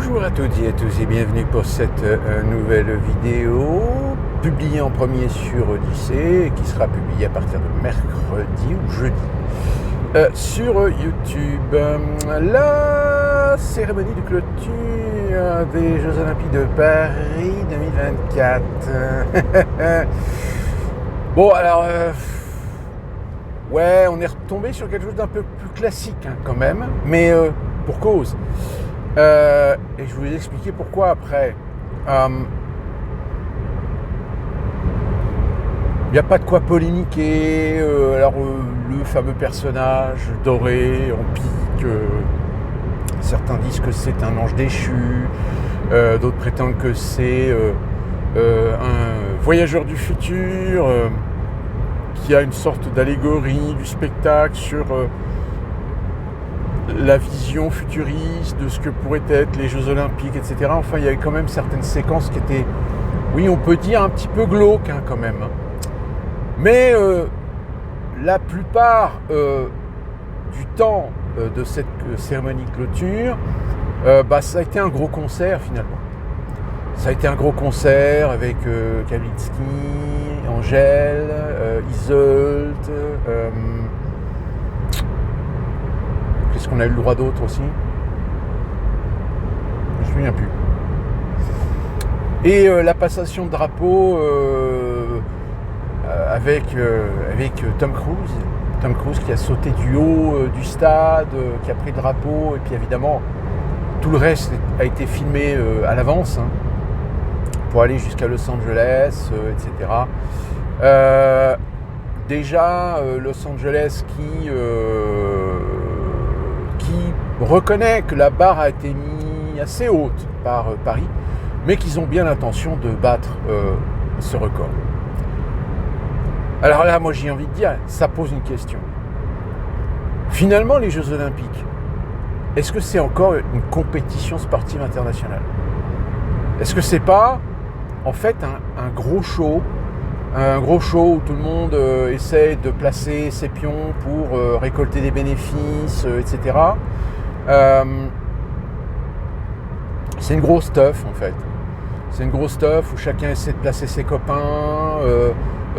Bonjour à toutes et à tous et bienvenue pour cette nouvelle vidéo publiée en premier sur Odyssée et qui sera publiée à partir de mercredi ou jeudi sur YouTube. La cérémonie de clôture des Jeux Olympiques de Paris 2024. Bon alors, ouais, on est retombé sur quelque chose d'un peu plus classique quand même, mais pour cause. Et je vais vous expliquer pourquoi après. Il n'y a pas de quoi polémiquer. Le fameux personnage doré en pique, certains disent que c'est un ange déchu, d'autres prétendent que c'est un voyageur du futur qui a une sorte d'allégorie du spectacle sur la vision futuriste de ce que pourraient être les Jeux Olympiques, etc. Enfin, il y avait quand même certaines séquences qui étaient, oui, on peut dire un petit peu glauques quand même. Mais la plupart du temps de cette cérémonie de clôture, ça a été un gros concert finalement. Ça a été un gros concert avec Kavinsky, Angèle, Iseult. Qu'est-ce qu'on a eu le droit d'autre aussi ? Je me souviens plus. Et la passation de drapeau avec Tom Cruise. Tom Cruise qui a sauté du haut du stade, qui a pris le drapeau. Et puis évidemment, tout le reste a été filmé à l'avance pour aller jusqu'à Los Angeles, etc. Déjà, Los Angeles qui reconnaît que la barre a été mise assez haute par Paris, mais qu'ils ont bien l'intention de battre ce record. Alors là, moi j'ai envie de dire, ça pose une question. Finalement, les Jeux Olympiques, est-ce que c'est encore une compétition sportive internationale ? Est-ce que c'est pas, en fait, un gros show où tout le monde essaie de placer ses pions pour récolter des bénéfices, etc. C'est une grosse stuff en fait. C'est une grosse stuff où chacun essaie de placer ses copains,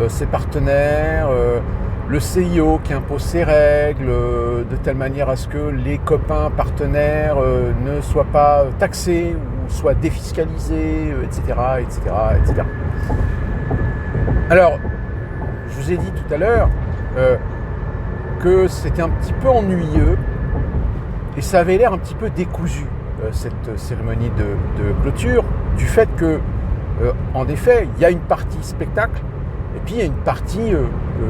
ses partenaires, le CIO qui impose ses règles de telle manière à ce que les copains partenaires ne soient pas taxés ou soient défiscalisés, etc., etc., etc. Alors, je vous ai dit tout à l'heure que c'était un petit peu ennuyeux et ça avait l'air un petit peu décousu, cette cérémonie de clôture, du fait que, en effet, il y a une partie spectacle et puis il y a une partie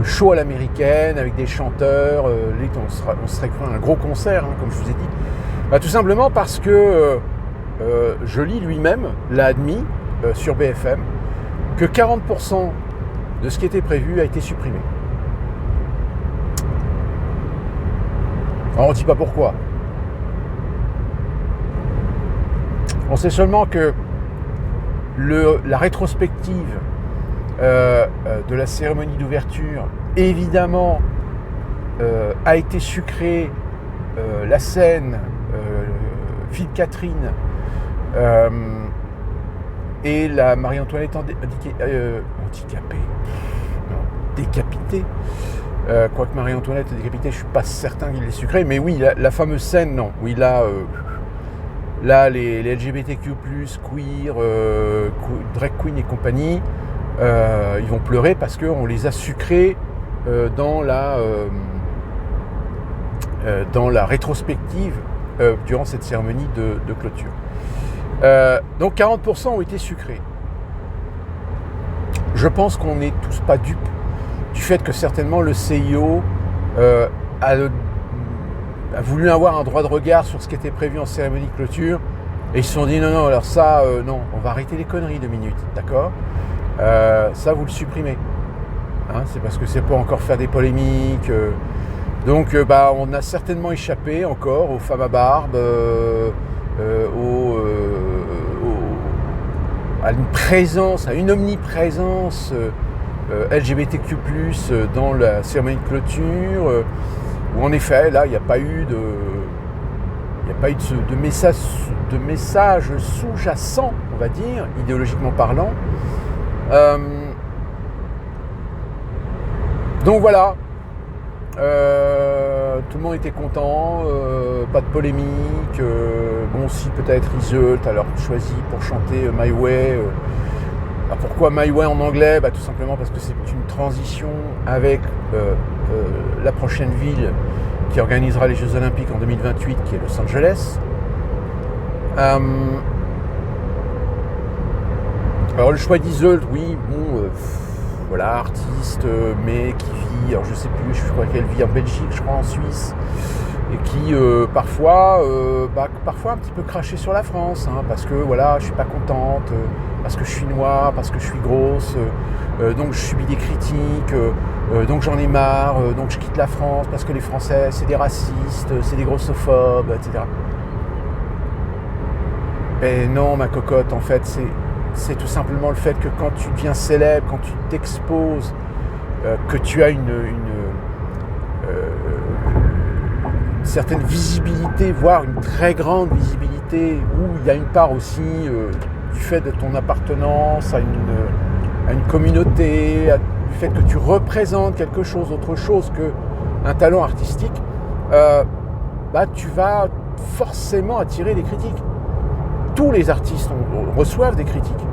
show à l'américaine avec des chanteurs, on serait cru un gros concert, comme je vous ai dit. Tout simplement parce que Joly lui-même l'a admis sur BFM que 40% de ce qui était prévu a été supprimé. Alors on ne dit pas pourquoi. On sait seulement que la rétrospective de la cérémonie d'ouverture, évidemment, a été sucrée. La scène, Philippe Catherine et la Marie-Antoinette décapitée. Quoique Marie-Antoinette est décapitée, je ne suis pas certain qu'il l'ait sucré, mais oui, la fameuse scène, non, où il a les LGBTQ+, queer, drag queen et compagnie, ils vont pleurer parce qu'on les a sucrés dans la rétrospective durant cette cérémonie de clôture. Donc 40% ont été sucrés. Je pense qu'on n'est tous pas dupes du fait que certainement le CIO a voulu avoir un droit de regard sur ce qui était prévu en cérémonie de clôture et ils se sont dit non, alors ça, non, on va arrêter les conneries 2 minutes, d'accord ? Ça, vous le supprimez. C'est parce que c'est pour encore faire des polémiques. Donc, on a certainement échappé encore aux femmes à barbe, à une présence, à une omniprésence LGBTQ+, dans la cérémonie de clôture, où en effet, là, il n'y a pas eu n'y a pas eu de message sous-jacent, on va dire, idéologiquement parlant. Donc voilà, tout le monde était content, pas de polémique. Bon, si peut-être Iseult, alors choisi pour chanter My Way. Pourquoi My Way en anglais ? Tout simplement parce que c'est une transition avec la prochaine ville qui organisera les Jeux Olympiques en 2028, qui est Los Angeles. Alors le choix d'Iseult, oui, bon, voilà, artiste, mais qui vit, alors je sais plus, je crois qu'elle vit en Belgique, je crois en Suisse, et qui parfois un petit peu craché sur la France, hein, parce que voilà, je suis pas contente, parce que je suis noire, parce que je suis grosse, donc je subis des critiques, donc j'en ai marre, donc je quitte la France parce que les Français c'est des racistes, c'est des grossophobes, etc. Mais non, ma cocotte, en fait, c'est tout simplement le fait que quand tu deviens célèbre, quand tu t'exposes, que tu as une certaine visibilité, voire une très grande visibilité, où il y a une part aussi du fait de ton appartenance à une communauté, du fait que tu représentes quelque chose, autre chose qu'un talent artistique, tu vas forcément attirer des critiques. Tous les artistes reçoivent des critiques.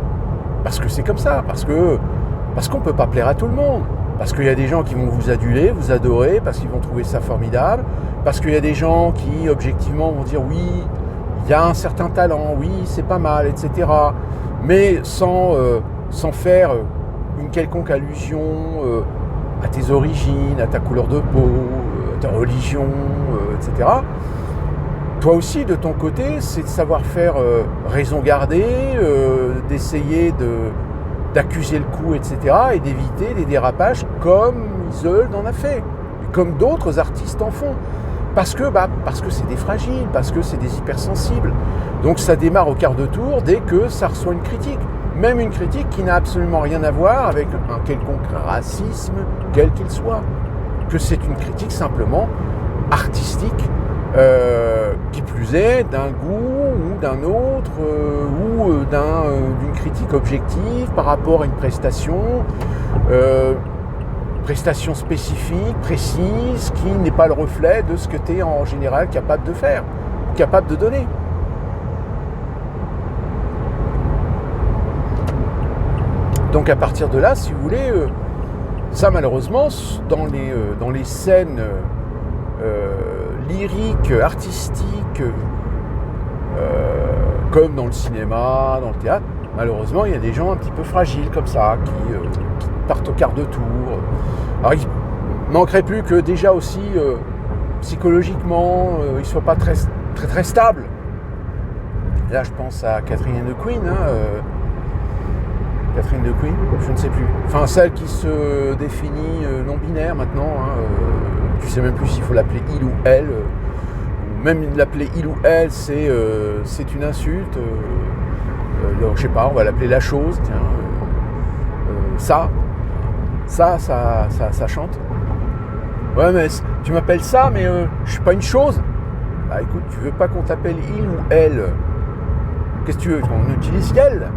Parce que c'est comme ça, parce qu'on ne peut pas plaire à tout le monde. Parce qu'il y a des gens qui vont vous aduler, vous adorer, parce qu'ils vont trouver ça formidable. Parce qu'il y a des gens qui, objectivement, vont dire oui, il y a un certain talent, oui, c'est pas mal, etc. Mais sans faire une quelconque allusion à tes origines, à ta couleur de peau, à ta religion, etc. Toi aussi, de ton côté, c'est de savoir faire raison garder, d'essayer d'accuser le coup, etc. et d'éviter des dérapages comme Iseult en a fait, et comme d'autres artistes en font. Parce que c'est des fragiles, parce que c'est des hypersensibles. Donc ça démarre au quart de tour dès que ça reçoit une critique. Même une critique qui n'a absolument rien à voir avec un quelconque racisme, quel qu'il soit. Que c'est une critique simplement artistique, qui plus est d'un goût ou d'un autre, ou d'une critique objective par rapport à une prestation spécifique, précise, qui n'est pas le reflet de ce que tu es en général capable de faire, capable de donner. Donc à partir de là, si vous voulez, ça malheureusement, dans les scènes lyriques, artistiques, comme dans le cinéma, dans le théâtre, malheureusement, il y a des gens un petit peu fragiles comme ça, qui partent au quart de tour. Alors, il ne manquerait plus que déjà aussi, psychologiquement, ils ne soient pas très, très, très stables. Là, je pense à Catherine and the Queen, Catherine de Queen, je ne sais plus. Enfin, celle qui se définit non-binaire maintenant. Tu sais même plus s'il faut l'appeler il ou elle. Même l'appeler il ou elle, c'est une insulte. Donc, je sais pas, on va l'appeler la chose. Tiens, ça chante. Ouais, mais tu m'appelles ça, mais je suis pas une chose. Bah écoute, tu veux pas qu'on t'appelle il ou elle? Qu'est-ce que tu veux qu'on utilise yel?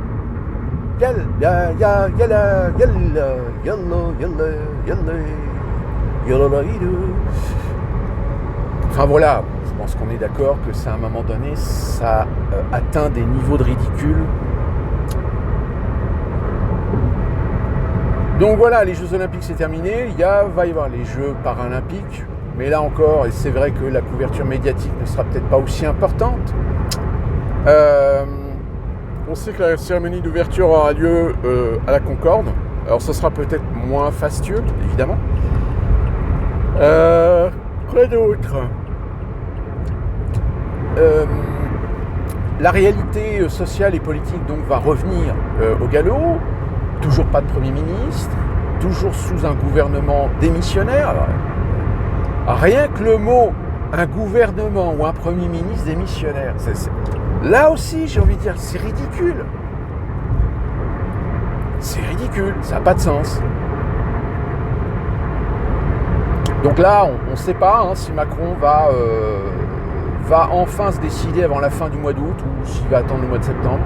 Enfin voilà, je pense qu'on est d'accord que c'est à un moment donné, ça atteint des niveaux de ridicule. Donc voilà, les Jeux Olympiques c'est terminé, va y avoir les Jeux Paralympiques, mais là encore, et c'est vrai que la couverture médiatique ne sera peut-être pas aussi importante. On sait que la cérémonie d'ouverture aura lieu à la Concorde. Alors ça sera peut-être moins fastueux, évidemment. Quoi d'autre ? La réalité sociale et politique donc va revenir au galop. Toujours pas de Premier ministre, toujours sous un gouvernement démissionnaire. Alors, rien que le mot un gouvernement ou un Premier ministre démissionnaire, là aussi, j'ai envie de dire, c'est ridicule. C'est ridicule, ça n'a pas de sens. Donc là, on ne sait pas si Macron va va enfin se décider avant la fin du mois d'août ou s'il va attendre le mois de septembre.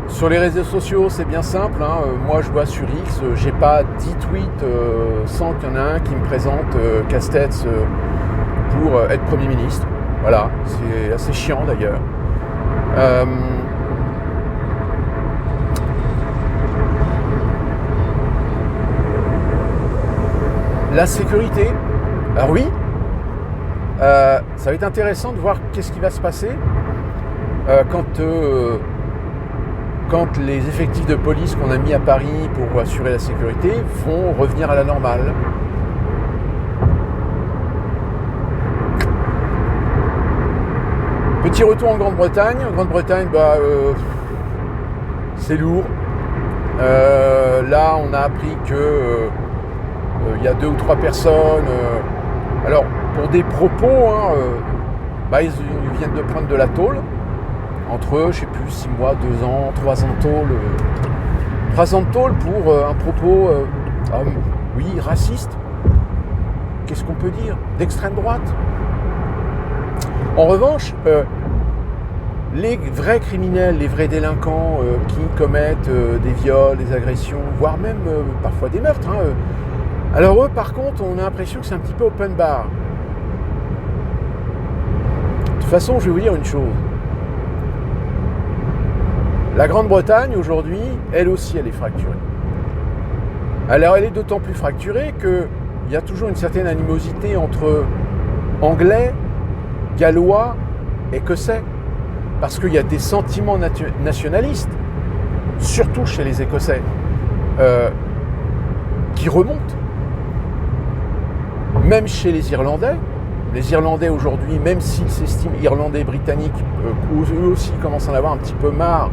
Sur les réseaux sociaux, c'est bien simple. Moi, je vois sur X, j'ai pas 10 tweets sans qu'il y en a un qui me présente Castex pour être Premier ministre. Voilà, c'est assez chiant d'ailleurs. La sécurité, alors oui, ça va être intéressant de voir qu'est-ce qui va se passer quand les effectifs de police qu'on a mis à Paris pour assurer la sécurité vont revenir à la normale. Petit retour en Grande-Bretagne. En Grande-Bretagne, c'est lourd. Là, on a appris que il y a 2 ou 3 personnes. Alors, pour des propos, ils viennent de prendre de la tôle. Entre, je ne sais plus, 6 mois, 2 ans, 3 ans de tôle. 3 ans de tôle pour un propos, raciste. Qu'est-ce qu'on peut dire? D'extrême droite. En revanche, les vrais criminels, les vrais délinquants qui commettent des viols, des agressions, voire même parfois des meurtres, alors eux, par contre, on a l'impression que c'est un petit peu open bar. De toute façon, je vais vous dire une chose. La Grande-Bretagne, aujourd'hui, elle aussi, elle est fracturée. Alors, elle est d'autant plus fracturée qu'il y a toujours une certaine animosité entre Anglais, Gallois, Écossais. Parce qu'il y a des sentiments nationalistes, surtout chez les Écossais, qui remontent. Même chez les Irlandais. Les Irlandais aujourd'hui, même s'ils s'estiment Irlandais britanniques, eux aussi commencent à en avoir un petit peu marre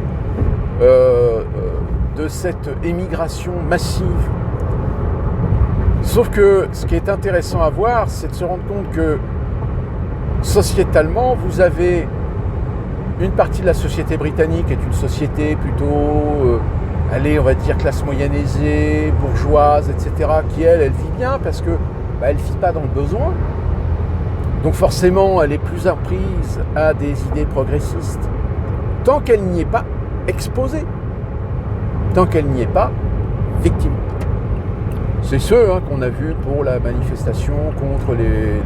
de cette émigration massive. Sauf que ce qui est intéressant à voir, c'est de se rendre compte que sociétalement, vous avez une partie de la société britannique qui est une société plutôt, on va dire classe moyenne aisée, bourgeoise, etc., qui elle vit bien parce que elle ne vit pas dans le besoin. Donc forcément, elle est plus apprise à des idées progressistes tant qu'elle n'y est pas exposée, tant qu'elle n'y est pas victime. C'est ceux qu'on a vus pour la manifestation contre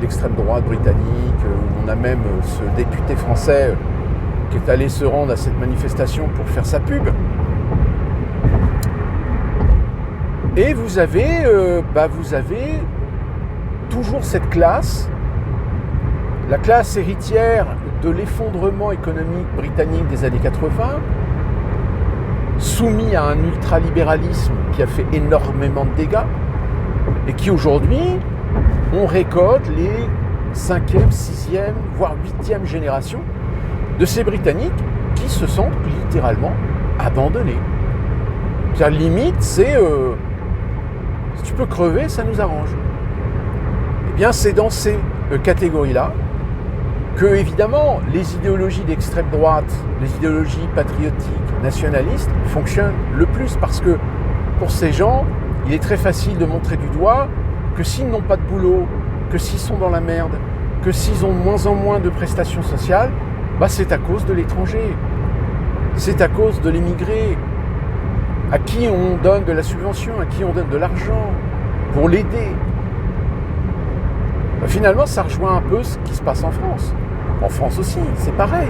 l'extrême droite britannique, où on a même ce député français qui est allé se rendre à cette manifestation pour faire sa pub. Et vous avez toujours cette classe, la classe héritière de l'effondrement économique britannique des années 80, soumis à un ultralibéralisme qui a fait énormément de dégâts, et qui aujourd'hui, on récolte les 5e, 6e, voire 8e générations de ces Britanniques qui se sentent littéralement abandonnés. C'est-à-dire, limite, c'est si tu peux crever, ça nous arrange. Eh bien, c'est dans ces catégories-là que, évidemment, les idéologies d'extrême droite, les idéologies patriotiques, nationalistes, fonctionnent le plus parce que, pour ces gens, il est très facile de montrer du doigt que s'ils n'ont pas de boulot, que s'ils sont dans la merde, que s'ils ont de moins en moins de prestations sociales, c'est à cause de l'étranger, c'est à cause de l'émigré, à qui on donne de la subvention, à qui on donne de l'argent pour l'aider. Finalement, ça rejoint un peu ce qui se passe en France. En France aussi, c'est pareil.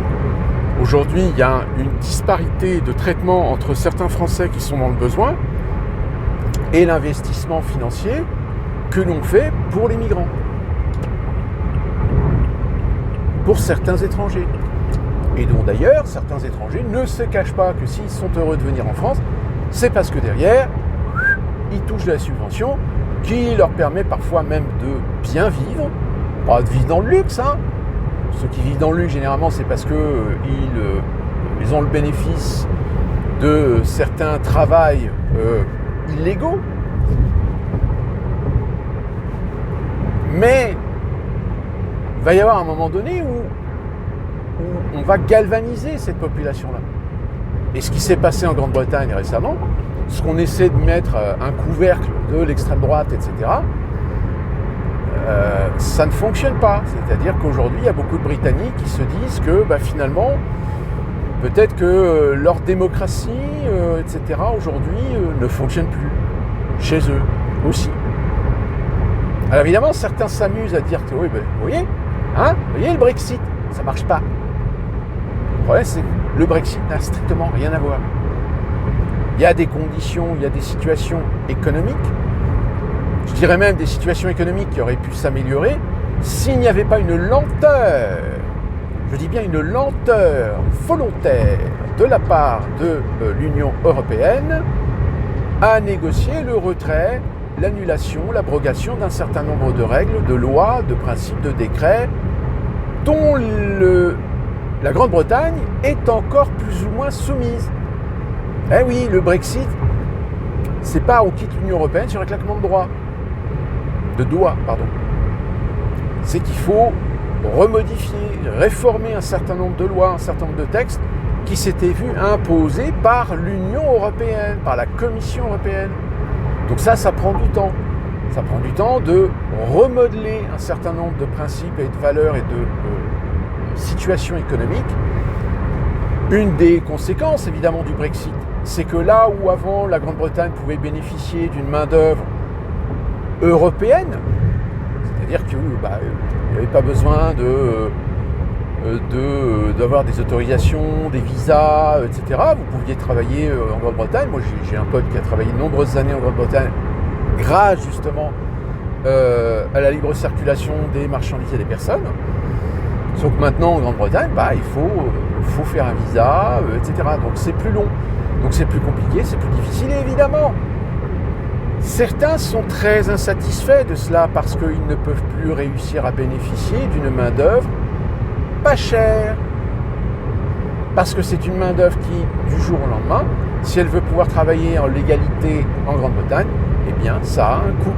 Aujourd'hui, il y a une disparité de traitement entre certains Français qui sont dans le besoin et l'investissement financier que l'on fait pour les migrants, pour certains étrangers. Et dont d'ailleurs, certains étrangers ne se cachent pas que s'ils sont heureux de venir en France, c'est parce que derrière, ils touchent de la subvention qui leur permet parfois même de bien vivre, pas de vivre dans le luxe. Ceux qui vivent dans le luxe, généralement, c'est parce qu'ils ont le bénéfice de certains travails illégaux. Mais il va y avoir un moment donné où on va galvaniser cette population-là. Et ce qui s'est passé en Grande-Bretagne récemment, ce qu'on essaie de mettre un couvercle de l'extrême droite, etc., ça ne fonctionne pas. C'est-à-dire qu'aujourd'hui, il y a beaucoup de Britanniques qui se disent que finalement, peut-être que leur démocratie, etc., aujourd'hui, ne fonctionne plus. Chez eux aussi. Alors évidemment, certains s'amusent à dire que oui, vous voyez le Brexit, ça ne marche pas. Le problème, c'est que le Brexit n'a strictement rien à voir. Il y a des conditions, il y a des situations économiques, je dirais même des situations économiques qui auraient pu s'améliorer s'il n'y avait pas une lenteur, je dis bien une lenteur volontaire de la part de l'Union européenne à négocier le retrait, l'annulation, l'abrogation d'un certain nombre de règles, de lois, de principes, de décrets dont la Grande-Bretagne est encore plus ou moins soumise. Eh oui, le Brexit, c'est pas on quitte l'Union européenne sur un claquement de doigts. C'est qu'il faut remodifier, réformer un certain nombre de lois, un certain nombre de textes qui s'étaient vus imposés par l'Union européenne, par la Commission européenne. Donc ça prend du temps. Ça prend du temps de remodeler un certain nombre de principes et de valeurs et de situations économiques. Une des conséquences, évidemment, du Brexit, c'est que là où avant la Grande-Bretagne pouvait bénéficier d'une main-d'œuvre européenne, c'est-à-dire qu'il n'y avait pas besoin d'avoir des autorisations, des visas, etc. Vous pouviez travailler en Grande-Bretagne. Moi, j'ai un pote qui a travaillé de nombreuses années en Grande-Bretagne grâce justement à la libre circulation des marchandises et des personnes. Sauf que maintenant, en Grande-Bretagne, il faut faire un visa, etc. Donc c'est plus long, donc c'est plus compliqué, c'est plus difficile. Et évidemment, certains sont très insatisfaits de cela parce qu'ils ne peuvent plus réussir à bénéficier d'une main-d'œuvre pas chère. Parce que c'est une main-d'œuvre qui, du jour au lendemain, si elle veut pouvoir travailler en légalité en Grande-Bretagne, eh bien, ça a un coût.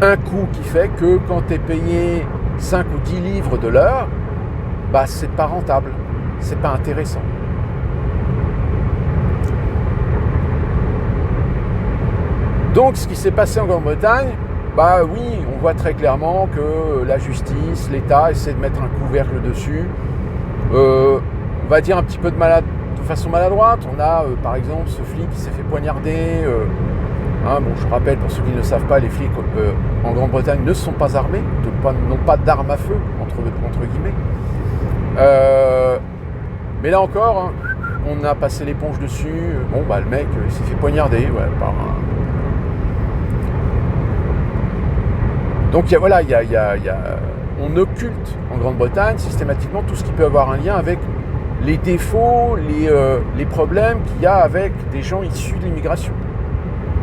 Un coût qui fait que quand tu es payé 5 ou 10 livres de l'heure, c'est pas rentable, c'est pas intéressant. Donc ce qui s'est passé en Grande-Bretagne, oui, on voit très clairement que la justice, l'État essaie de mettre un couvercle dessus. On va dire un petit peu de façon maladroite. On a par exemple ce flic qui s'est fait poignarder. Je rappelle pour ceux qui ne le savent pas, les flics en Grande-Bretagne ne sont pas armés, n'ont pas d'armes à feu, entre guillemets. Mais là encore, on a passé l'éponge dessus. Le mec, il s'est fait poignarder par un... Donc on occulte en Grande-Bretagne systématiquement tout ce qui peut avoir un lien avec les défauts, les problèmes qu'il y a avec des gens issus de l'immigration.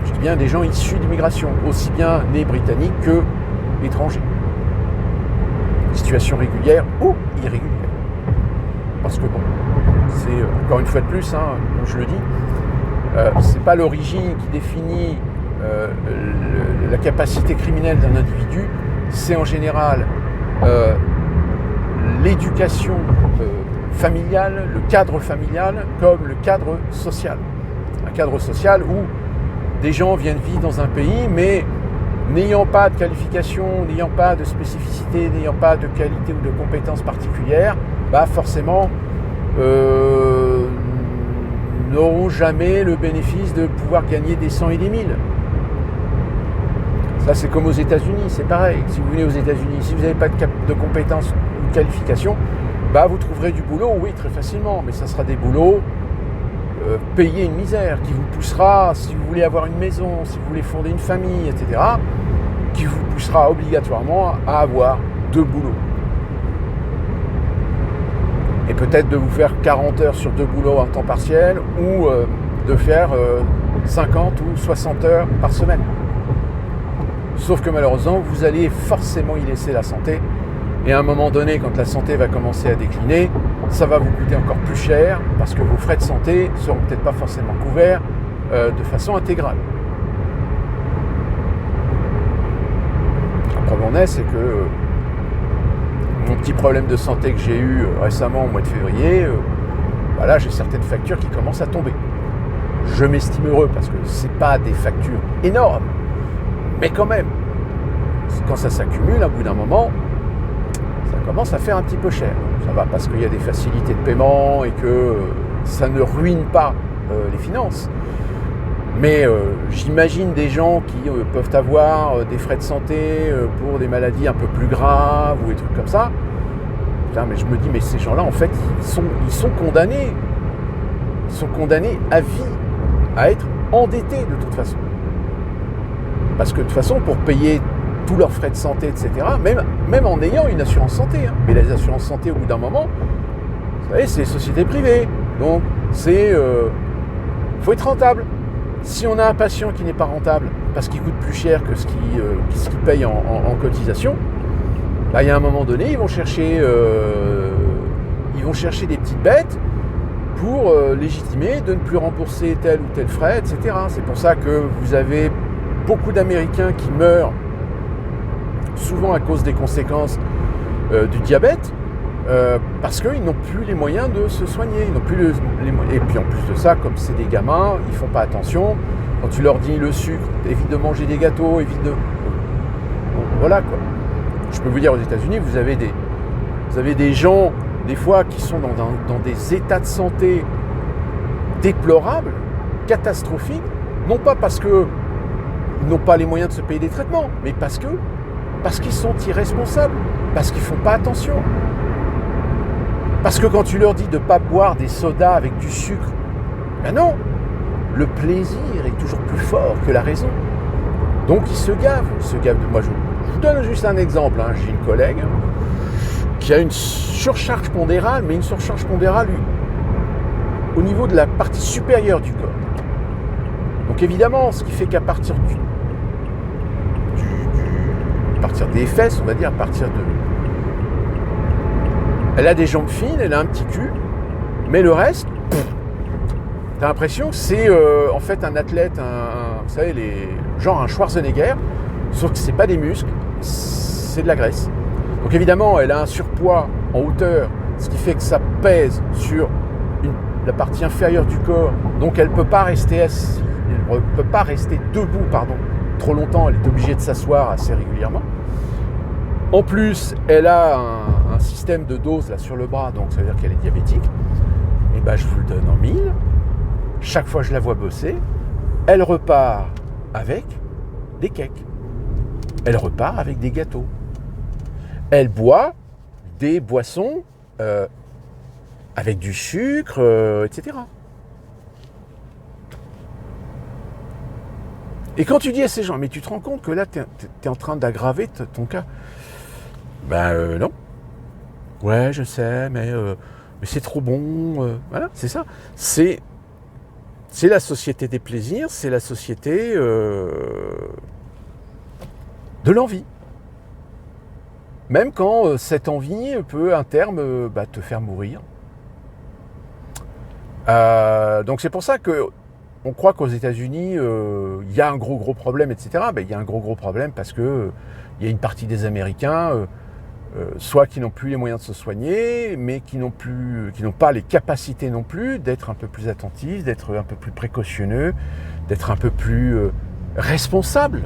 Je dis bien des gens issus de l'immigration, aussi bien nés britanniques que étrangers. Situation régulière ou irrégulière. Parce que c'est encore une fois de plus, comme je le dis, c'est pas l'origine qui définit la capacité criminelle d'un individu, c'est en général l'éducation familiale, le cadre familial, comme le cadre social. Un cadre social où des gens viennent vivre dans un pays, mais n'ayant pas de qualification, n'ayant pas de spécificité, n'ayant pas de qualité ou de compétences particulières, forcément n'auront jamais le bénéfice de pouvoir gagner des 100 et des 1000. Ça, c'est comme aux États-Unis, c'est pareil. Si vous venez aux États-Unis, si vous n'avez pas de compétences ou de qualification, vous trouverez du boulot, oui, très facilement, mais ça sera des boulots payés une misère, qui vous poussera, si vous voulez avoir une maison, si vous voulez fonder une famille, etc., qui vous poussera obligatoirement à avoir 2 boulots. Et peut-être de vous faire 40 heures sur 2 boulots en temps partiel, ou de faire 50 ou 60 heures par semaine. Sauf que malheureusement, vous allez forcément y laisser la santé. Et à un moment donné, quand la santé va commencer à décliner, ça va vous coûter encore plus cher parce que vos frais de santé ne seront peut-être pas forcément couverts de façon intégrale. La preuve en est, c'est que mon petit problème de santé que j'ai eu récemment au mois de février, j'ai certaines factures qui commencent à tomber. Je m'estime heureux parce que ce n'est pas des factures énormes, mais quand même, quand ça s'accumule, à bout d'un moment, ça commence à faire un petit peu cher. Ça va parce qu'il y a des facilités de paiement et que ça ne ruine pas les finances. Mais j'imagine des gens qui peuvent avoir des frais de santé pour des maladies un peu plus graves ou des trucs comme ça. Putain, mais je me dis, mais ces gens-là, en fait, ils sont condamnés. Ils sont condamnés à vie à être endettés de toute façon. Parce que de toute façon, pour payer tous leurs frais de santé, etc., même en ayant une assurance santé, hein, mais les assurances santé, au bout d'un moment, vous savez, c'est des sociétés privées. Donc, faut être rentable. Si on a un patient qui n'est pas rentable parce qu'il coûte plus cher que ce qu'il paye en cotisation, bah, il y a un moment donné, ils vont chercher des petites bêtes pour légitimer de ne plus rembourser tel ou tel frais, etc. C'est pour ça que vous avez beaucoup d'Américains qui meurent souvent à cause des conséquences du diabète, parce qu'ils n'ont plus les moyens de se soigner. Ils n'ont plus et puis en plus de ça, comme c'est des gamins, ils ne font pas attention. Quand tu leur dis le sucre, évite de manger des gâteaux, évite de... Voilà quoi. Je peux vous dire, aux États-Unis, vous avez des gens, des fois, qui sont dans des états de santé déplorables, catastrophiques, non pas parce qu'ils n'ont pas les moyens de se payer des traitements, mais parce qu'ils sont irresponsables, parce qu'ils ne font pas attention. Parce que quand tu leur dis de ne pas boire des sodas avec du sucre, ben non, le plaisir est toujours plus fort que la raison. Donc ils se gavent. Moi, je vous donne juste un exemple. Hein. J'ai une collègue qui a une surcharge pondérale, mais une surcharge pondérale au niveau de la partie supérieure du corps. Donc évidemment, ce qui fait qu'à partir à partir des fesses, on va dire, à partir de... Elle a des jambes fines, elle a un petit cul, mais le reste, t'as l'impression que c'est en fait un athlète, vous savez, genre un Schwarzenegger, sauf que c'est pas des muscles, c'est de la graisse. Donc évidemment, elle a un surpoids en hauteur, ce qui fait que ça pèse sur la partie inférieure du corps, donc elle ne peut pas rester assise, elle ne peut pas rester debout, trop longtemps, elle est obligée de s'asseoir assez régulièrement. En plus, elle a un système de dose là, sur le bras, donc ça veut dire qu'elle est diabétique. Et ben, je vous le donne en mille. Chaque fois que je la vois bosser, elle repart avec des cakes. Elle repart avec des gâteaux. Elle boit des boissons avec du sucre, etc. Et quand tu dis à ces gens, mais tu te rends compte que là, tu es en train d'aggraver ton cas. Ben non. Ouais, je sais, mais c'est trop bon. Voilà, c'est ça. C'est la société des plaisirs, c'est la société de l'envie. Même quand cette envie peut, à terme, te faire mourir. Donc c'est pour ça qu'on croit qu'aux États-Unis, il y a un gros problème, etc. Ben, il y a un gros problème parce que il y a une partie des Américains... soit qui n'ont plus les moyens de se soigner, mais qui n'ont pas les capacités non plus d'être un peu plus attentifs, d'être un peu plus précautionneux, d'être un peu plus responsables.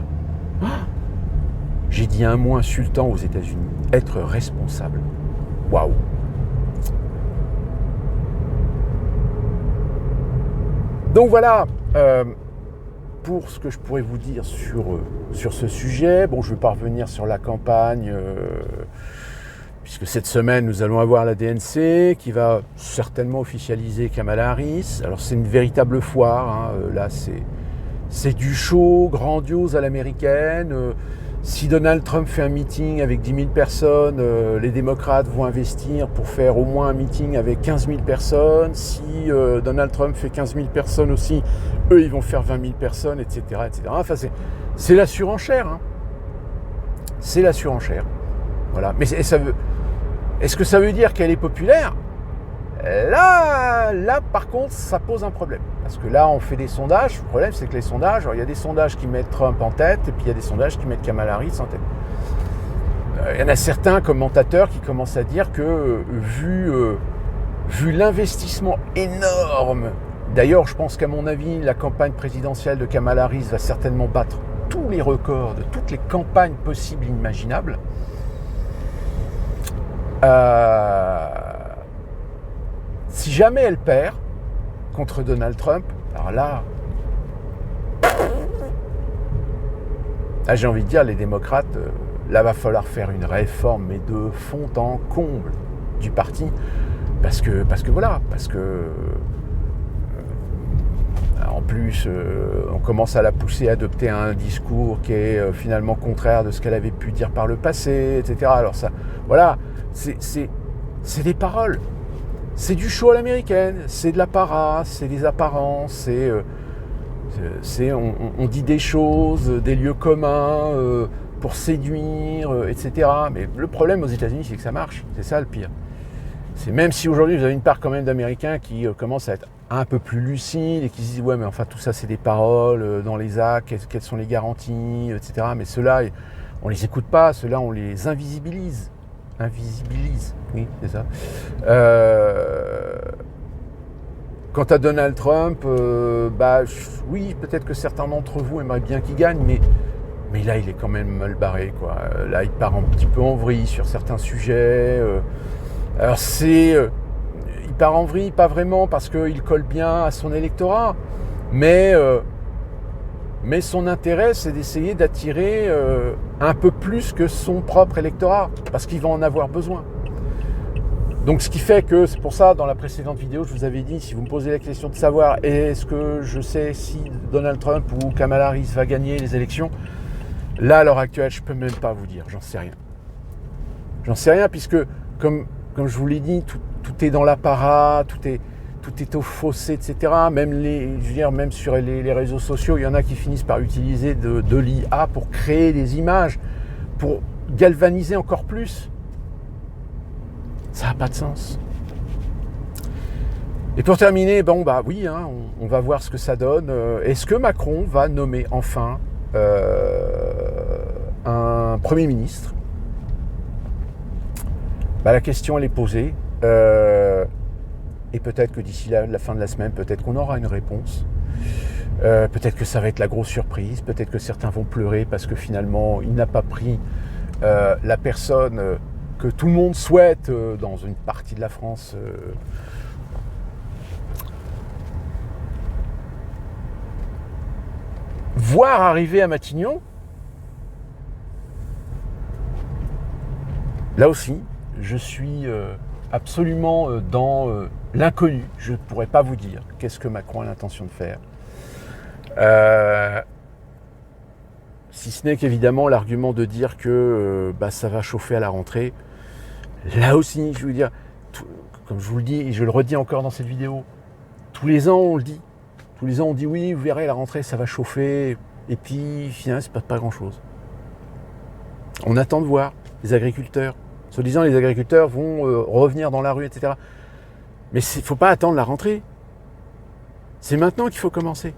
J'ai dit un mot insultant aux États-Unis, être responsable. Waouh. Donc voilà, pour ce que je pourrais vous dire sur ce sujet. Bon, je ne vais pas revenir sur la campagne, puisque cette semaine, nous allons avoir la DNC qui va certainement officialiser Kamala Harris. Alors, c'est une véritable foire. Hein. Là, c'est du show grandiose à l'américaine. Si Donald Trump fait un meeting avec 10 000 personnes, les démocrates vont investir pour faire au moins un meeting avec 15 000 personnes. Si Donald Trump fait 15 000 personnes aussi, eux, ils vont faire 20 000 personnes, etc. etc. Enfin, c'est la surenchère. Hein. C'est la surenchère. Voilà. Mais est-ce que ça veut dire qu'elle est populaire ? Là, par contre, ça pose un problème. Parce que là, on fait des sondages. Le problème, c'est que les sondages, il y a des sondages qui mettent Trump en tête, et puis il y a des sondages qui mettent Kamala Harris en tête. Il y en a certains commentateurs qui commencent à dire que, vu l'investissement énorme, d'ailleurs, je pense qu'à mon avis, la campagne présidentielle de Kamala Harris va certainement battre tous les records, de toutes les campagnes possibles et imaginables. Si jamais elle perd contre Donald Trump, alors là, j'ai envie de dire, les démocrates, là va falloir faire une réforme, mais de fond en comble du parti, parce que en plus, on commence à la pousser à adopter un discours qui est finalement contraire de ce qu'elle avait pu dire par le passé, etc. Alors ça, voilà, c'est des paroles, c'est du show à l'américaine, c'est de l'apparat, c'est des apparences, on dit des choses, des lieux communs pour séduire, etc. Mais le problème aux États-Unis, c'est que ça marche, c'est ça le pire. C'est même si aujourd'hui vous avez une part quand même d'Américains qui commencent à être un peu plus lucides et qui se disent ouais mais enfin tout ça c'est des paroles dans les actes, quelles sont les garanties, etc. Mais ceux-là on les écoute pas, ceux-là on les invisibilise, oui c'est ça. Quant à Donald Trump, oui peut-être que certains d'entre vous aimeraient bien qu'il gagne, mais là il est quand même mal barré quoi. Là il part un petit peu en vrille sur certains sujets. Alors il part en vrille, pas vraiment, parce qu'il colle bien à son électorat, mais son intérêt, c'est d'essayer d'attirer un peu plus que son propre électorat, parce qu'il va en avoir besoin. Donc ce qui fait que, c'est pour ça, dans la précédente vidéo, je vous avais dit, si vous me posez la question de savoir est-ce que je sais si Donald Trump ou Kamala Harris va gagner les élections, là, à l'heure actuelle, je ne peux même pas vous dire, j'en sais rien. J'en sais rien, puisque, comme je vous l'ai dit, tout est dans l'apparat, tout est au fossé, etc. Même sur les réseaux sociaux, il y en a qui finissent par utiliser de l'IA pour créer des images, pour galvaniser encore plus. Ça n'a pas de sens. Et pour terminer, oui, on va voir ce que ça donne. Est-ce que Macron va nommer enfin un Premier ministre ? La question elle est posée et peut-être que d'ici la fin de la semaine, peut-être qu'on aura une réponse. Peut-être que ça va être la grosse surprise, peut-être que certains vont pleurer parce que finalement il n'a pas pris la personne que tout le monde souhaite dans une partie de la France. Voir arriver à Matignon. Là aussi, je suis absolument dans l'inconnu. Je ne pourrais pas vous dire qu'est-ce que Macron a l'intention de faire. Si ce n'est qu'évidemment l'argument de dire que ça va chauffer à la rentrée. Là aussi, je veux dire, comme je vous le dis et je le redis encore dans cette vidéo, tous les ans on le dit. Tous les ans on dit oui, vous verrez, la rentrée ça va chauffer. Et puis finalement, il ne se passe pas grand-chose. On attend de voir les agriculteurs. Soi-disant, les agriculteurs vont revenir dans la rue, etc. Mais il ne faut pas attendre la rentrée. C'est maintenant qu'il faut commencer.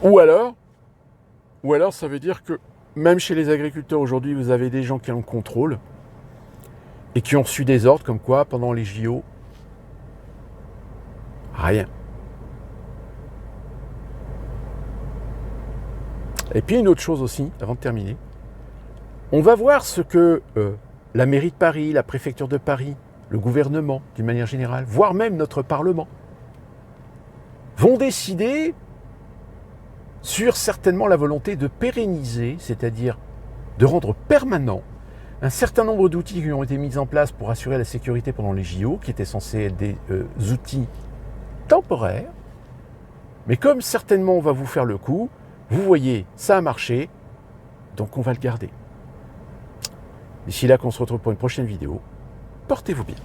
Ou alors, ça veut dire que même chez les agriculteurs aujourd'hui, vous avez des gens qui ont le contrôle et qui ont reçu des ordres comme quoi, pendant les JO, rien. Et puis une autre chose aussi, avant de terminer, on va voir ce que la mairie de Paris, la préfecture de Paris, le gouvernement d'une manière générale, voire même notre Parlement, vont décider sur certainement la volonté de pérenniser, c'est-à-dire de rendre permanent un certain nombre d'outils qui ont été mis en place pour assurer la sécurité pendant les JO, qui étaient censés être des outils temporaires. Mais comme certainement on va vous faire le coup, vous voyez, ça a marché, donc on va le garder. D'ici là qu'on se retrouve pour une prochaine vidéo, portez-vous bien.